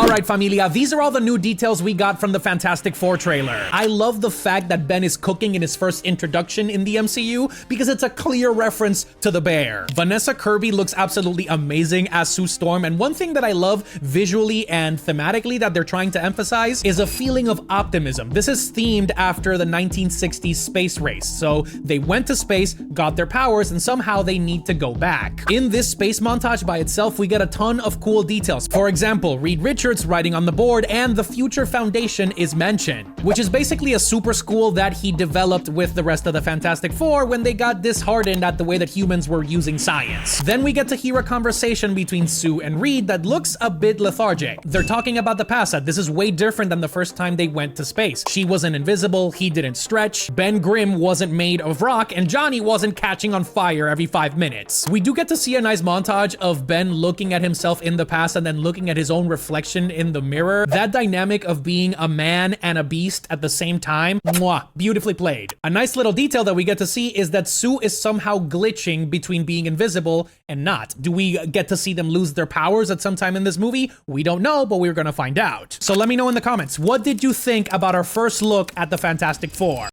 Alright, familia, these are all the new details we got from the Fantastic Four trailer. I love the fact that Ben is cooking in his first introduction in the MCU because it's a clear reference to the bear. Vanessa Kirby looks absolutely amazing as Sue Storm, and one thing that I love visually and thematically that they're trying to emphasize is a feeling of optimism. This is themed after the 1960s space race. So they went to space, got their powers, and somehow they need to go back. In this space montage by itself, we get a ton of cool details. For example, Reed Richards writing on the board, and the Future Foundation is mentioned, which is basically a super school that he developed with the rest of the Fantastic Four when they got disheartened at the way that humans were using science. Then we get to hear a conversation between Sue and Reed that looks a bit lethargic. They're talking about the past, that this is way different than the first time they went to space. She wasn't invisible, he didn't stretch, Ben Grimm wasn't made of rock, and Johnny wasn't catching on fire every 5 minutes. We do get to see a nice montage of Ben looking at himself in the past and then looking at his own reflection in the mirror. That dynamic of being a man and a beast at the same time, mwah, beautifully played. A nice little detail that we get to see is that Sue is somehow glitching between being invisible and not. Do we get to see them lose their powers at some time in this movie? We don't know, but we're gonna find out. So let me know in the comments, what did you think about our first look at the Fantastic Four?